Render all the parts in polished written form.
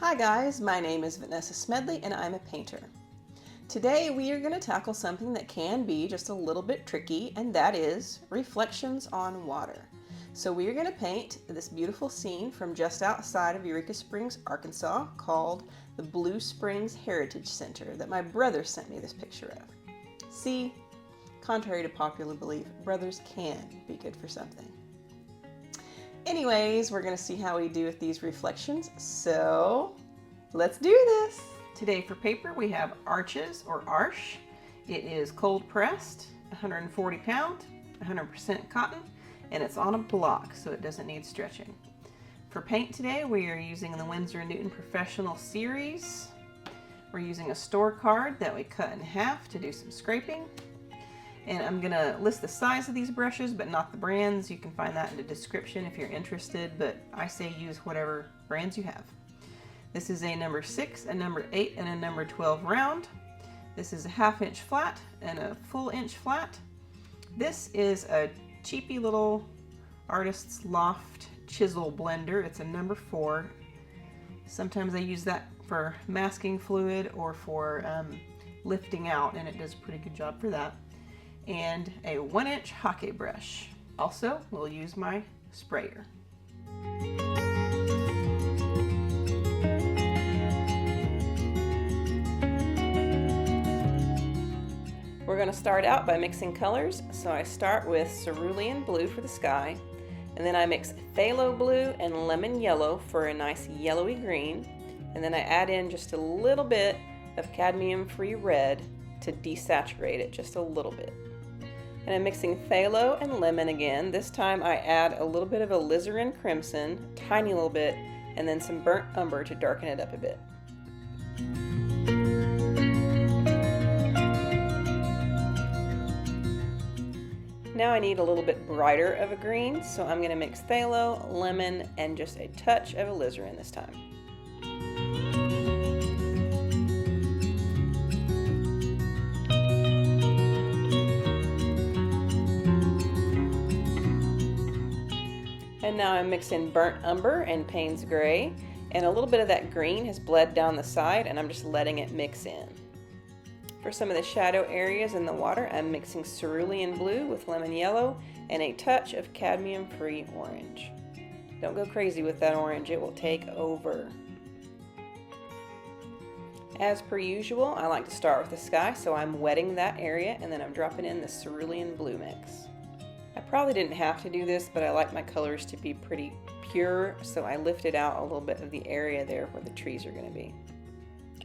Hi guys, my name is Vanessa Smedley and I'm a painter. Today we are going to tackle something that can be just a little bit tricky, and that is reflections on water. So we are going to paint this beautiful scene from just outside of Eureka Springs, Arkansas, called the Blue Springs Heritage Center that my brother sent me this picture of. See, contrary to popular belief, brothers can be good for something. Anyways, we're going to see how we do with these reflections, so let's do this! Today for paper we have Arches or Arche. It is cold pressed, 140 pound, 100% cotton, and it's on a block so it doesn't need stretching. For paint today we are using the Winsor Professional Series. We're using a store card that we cut in half to do some scraping. And I'm going to list the size of these brushes, but not the brands. You can find that in the description if you're interested, but I say use whatever brands you have. This is a number 6, a number 8, and a number 12 round. This is a 1/2 inch flat and a full inch flat. This is a cheapy little Artist's Loft chisel blender. It's a number 4. Sometimes I use that for masking fluid or for lifting out, and it does a pretty good job for that. And a 1-inch Hake brush. Also, we'll use my sprayer. We're going to start out by mixing colors, so I start with Cerulean Blue for the sky, and then I mix Pthalo Blue and Lemon Yellow for a nice yellowy green, and then I add in just a little bit of Cadmium Free Red to desaturate it just a little bit. And I'm mixing Phthalo and Lemon again. This time I add a little bit of Alizarin Crimson, tiny little bit, and then some burnt umber to darken it up a bit. Now I need a little bit brighter of a green, so I'm going to mix Phthalo, Lemon, and just a touch of Alizarin this time. And now I'm mixing burnt umber and Payne's gray, and a little bit of that green has bled down the side, and I'm just letting it mix in. For some of the shadow areas in the water, I'm mixing Cerulean Blue with Lemon Yellow and a touch of Cadmium Free Orange. Don't go crazy with that orange, it will take over. As per usual, I like to start with the sky, so I'm wetting that area and then I'm dropping in the Cerulean Blue mix. I probably didn't have to do this, but I like my colors to be pretty pure, so I lifted out a little bit of the area there where the trees are going to be.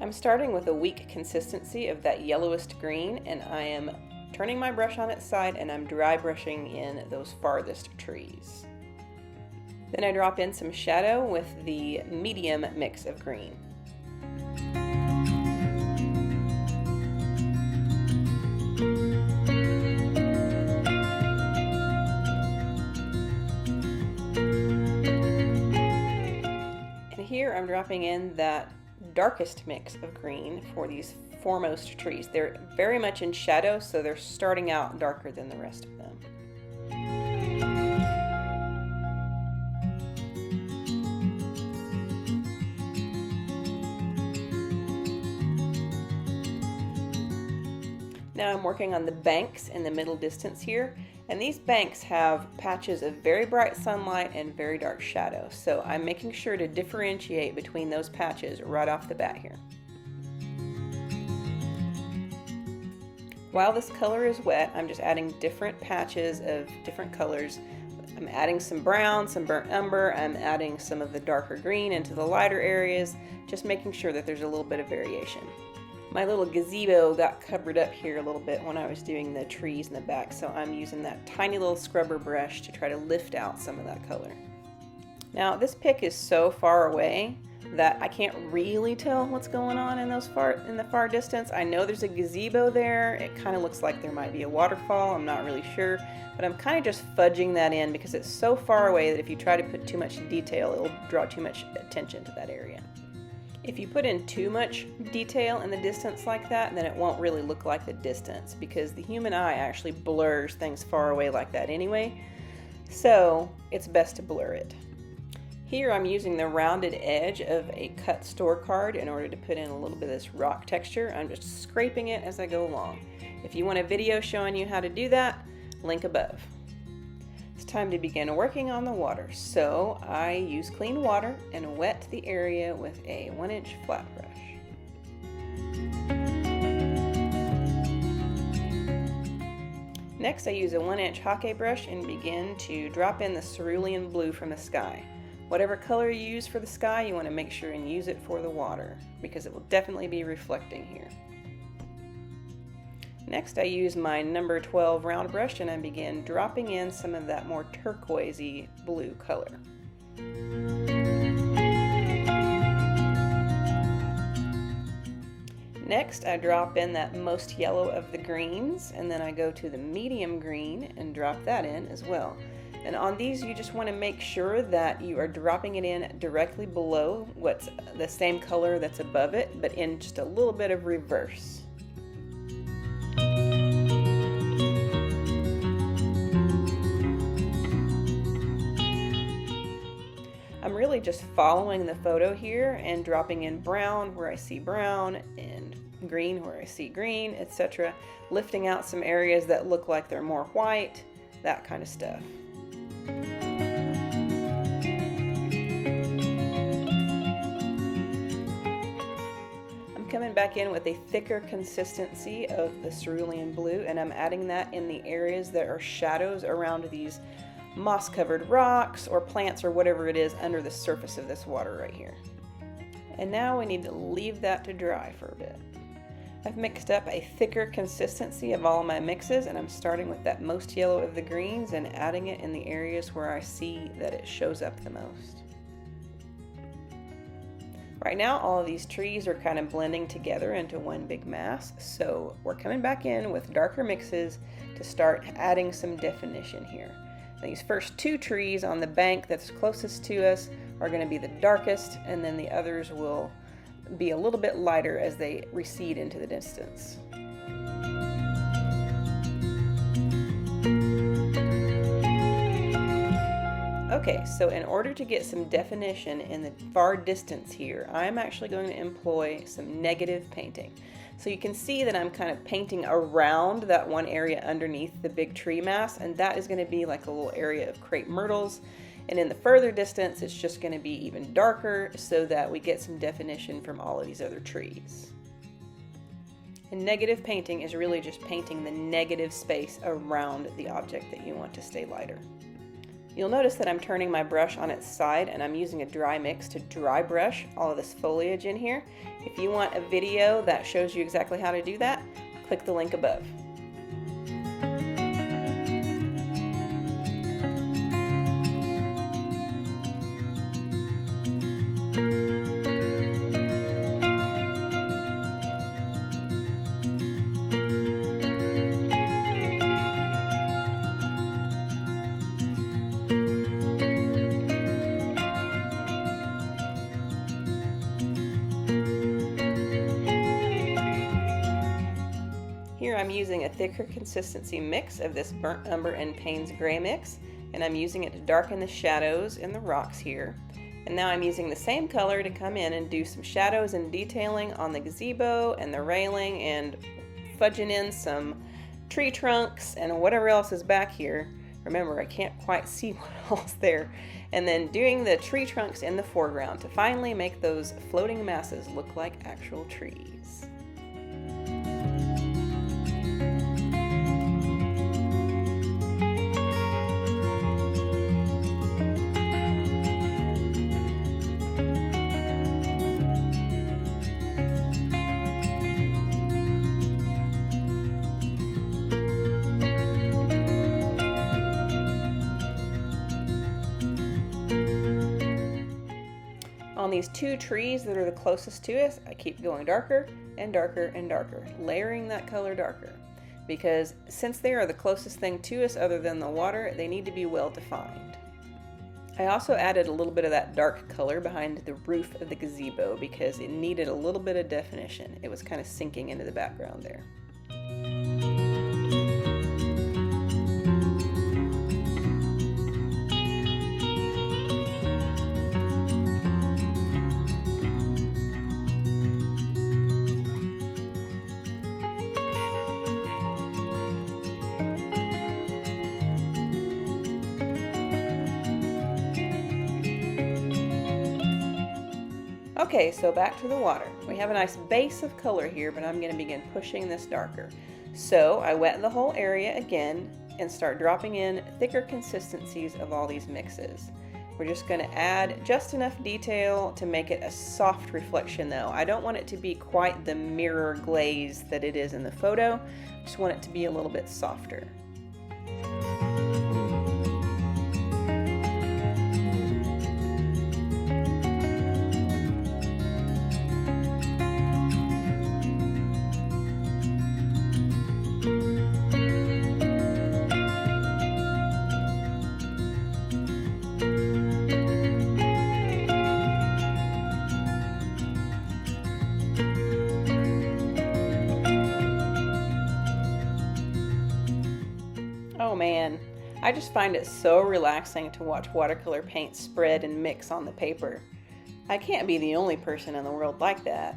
I'm starting with a weak consistency of that yellowest green, and I am turning my brush on its side and I'm dry brushing in those farthest trees. Then I drop in some shadow with the medium mix of green. Here I'm dropping in that darkest mix of green for these foremost trees. They're very much in shadow, so they're starting out darker than the rest of them. Now I'm working on the banks in the middle distance here, and these banks have patches of very bright sunlight and very dark shadow, so I'm making sure to differentiate between those patches right off the bat here. While this color is wet, I'm just adding different patches of different colors. I'm adding some brown, some burnt umber, I'm adding some of the darker green into the lighter areas, just making sure that there's a little bit of variation. My little gazebo got covered up here a little bit when I was doing the trees in the back, so I'm using that tiny little scrubber brush to try to lift out some of that color. Now this pick is so far away that I can't really tell what's going on in the far distance. I know there's a gazebo there. It kind of looks like there might be a waterfall. I'm not really sure, but I'm kind of just fudging that in because it's so far away that if you try to put too much detail, it'll draw too much attention to that area. If you put in too much detail in the distance like that, then it won't really look like the distance, because the human eye actually blurs things far away like that anyway, so it's best to blur it. Here I'm using the rounded edge of a cut store card in order to put in a little bit of this rock texture. I'm just scraping it as I go along. If you want a video showing you how to do that, link above. It's time to begin working on the water. So I use clean water and wet the area with a 1-inch flat brush. Next I use a 1-inch Hake brush and begin to drop in the Cerulean Blue from the sky. Whatever color you use for the sky, you want to make sure and use it for the water because it will definitely be reflecting here. Next I use my number 12 round brush and I begin dropping in some of that more turquoisey blue color. Next I drop in that most yellow of the greens, and then I go to the medium green and drop that in as well. And on these you just want to make sure that you are dropping it in directly below what's the same color that's above it, but in just a little bit of reverse. I'm really just following the photo here and dropping in brown where I see brown and green where I see green, etc. Lifting out some areas that look like they're more white, that kind of stuff. I'm coming back in with a thicker consistency of the Cerulean Blue, and I'm adding that in the areas that are shadows around these moss-covered rocks or plants or whatever it is under the surface of this water right here. And now we need to leave that to dry for a bit. I've mixed up a thicker consistency of all of my mixes, and I'm starting with that most yellow of the greens and adding it in the areas where I see that it shows up the most. Right now all of these trees are kind of blending together into one big mass, so we're coming back in with darker mixes to start adding some definition here. These first two trees on the bank that's closest to us are going to be the darkest, and then the others will be a little bit lighter as they recede into the distance. Okay, so in order to get some definition in the far distance here, I'm actually going to employ some negative painting. So you can see that I'm kind of painting around that one area underneath the big tree mass, and that is going to be like a little area of crepe myrtles. And in the further distance, it's just going to be even darker so that we get some definition from all of these other trees. And negative painting is really just painting the negative space around the object that you want to stay lighter. You'll notice that I'm turning my brush on its side and I'm using a dry mix to dry brush all of this foliage in here. If you want a video that shows you exactly how to do that, click the link above. Here I'm using a thicker consistency mix of this burnt umber and Payne's gray mix, and I'm using it to darken the shadows in the rocks here. And now I'm using the same color to come in and do some shadows and detailing on the gazebo and the railing, and fudging in some tree trunks and whatever else is back here. Remember, I can't quite see what else there. And then doing the tree trunks in the foreground to finally make those floating masses look like actual trees. On these two trees that are the closest to us, I keep going darker and darker and darker, layering that color darker, because since they are the closest thing to us other than the water, they need to be well defined. I also added a little bit of that dark color behind the roof of the gazebo because it needed a little bit of definition. It was kind of sinking into the background there. Okay, so back to the water. We have a nice base of color here, but I'm going to begin pushing this darker. So I wet the whole area again and start dropping in thicker consistencies of all these mixes. We're just going to add just enough detail to make it a soft reflection though. I don't want it to be quite the mirror glaze that it is in the photo. I just want it to be a little bit softer. Oh man, I just find it so relaxing to watch watercolor paint spread and mix on the paper. I can't be the only person in the world like that.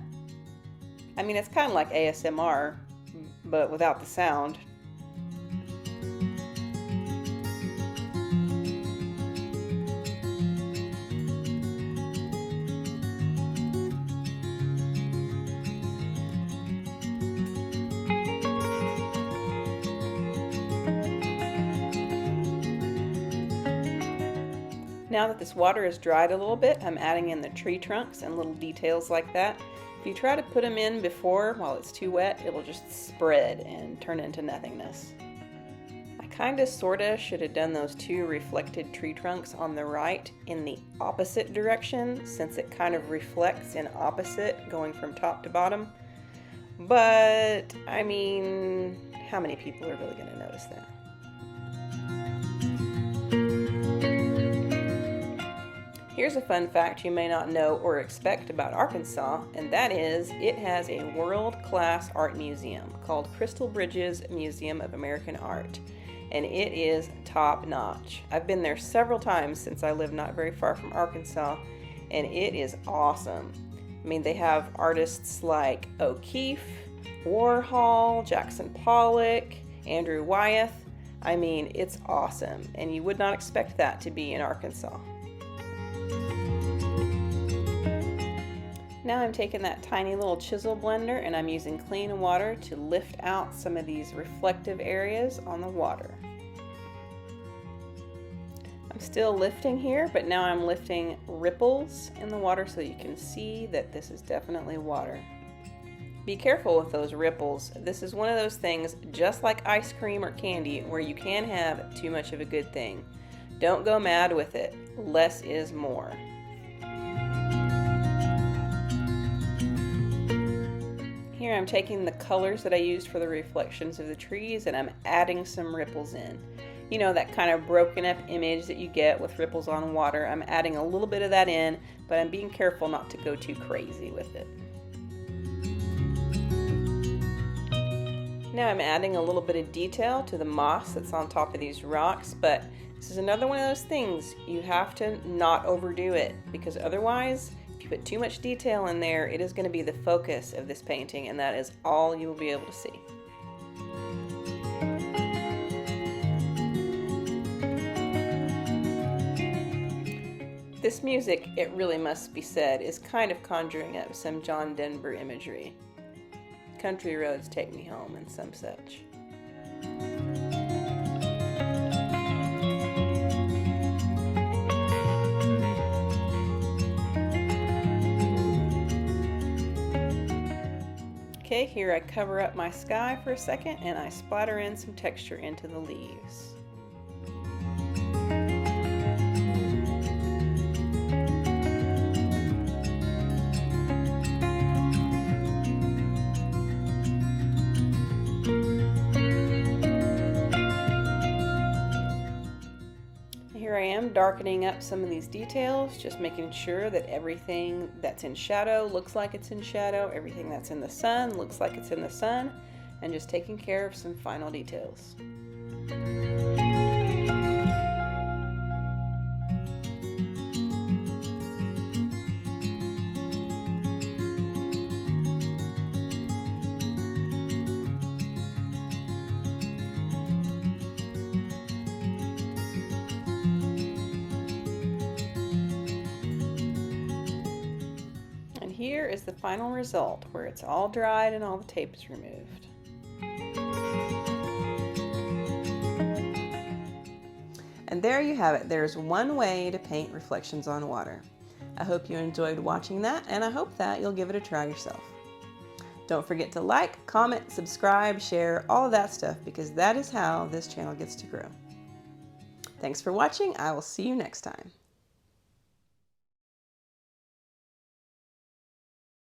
I mean, it's kind of like ASMR, but without the sound. Now that this water is dried a little bit, I'm adding in the tree trunks and little details like that. If you try to put them in before while it's too wet, it'll just spread and turn into nothingness. I kinda sorta should have done those two reflected tree trunks on the right in the opposite direction, since it kind of reflects in opposite going from top to bottom. But, I mean, how many people are really gonna notice that? Here's a fun fact you may not know or expect about Arkansas, and that is it has a world-class art museum called Crystal Bridges Museum of American Art, and it is top-notch. I've been there several times since I live not very far from Arkansas, and it is awesome. I mean, they have artists like O'Keeffe, Warhol, Jackson Pollock, Andrew Wyeth. I mean, it's awesome, and you would not expect that to be in Arkansas. Now I'm taking that tiny little chisel blender and I'm using clean water to lift out some of these reflective areas on the water. I'm still lifting here, but now I'm lifting ripples in the water so you can see that this is definitely water. Be careful with those ripples. This is one of those things, just like ice cream or candy, where you can have too much of a good thing. Don't go mad with it. Less is more. Here I'm taking the colors that I used for the reflections of the trees and I'm adding some ripples in. You know, that kind of broken up image that you get with ripples on water. I'm adding a little bit of that in, but I'm being careful not to go too crazy with it. Now I'm adding a little bit of detail to the moss that's on top of these rocks, but this is another one of those things you have to not overdo it, because otherwise, if you put too much detail in there, it is going to be the focus of this painting, and that is all you will be able to see. This music, it really must be said, is kind of conjuring up some John Denver imagery. Country roads take me home and some such. Okay, here I cover up my sky for a second and I splatter in some texture into the leaves. Here I am darkening up some of these details, just making sure that everything that's in shadow looks like it's in shadow, everything that's in the sun looks like it's in the sun, and just taking care of some final details. here is the final result where it's all dried and all the tape is removed. And there you have it. There's one way to paint reflections on water. I hope you enjoyed watching that, and I hope that you'll give it a try yourself. Don't forget to like, comment, subscribe, share, all of that stuff, because that is how this channel gets to grow. Thanks for watching. I will see you next time.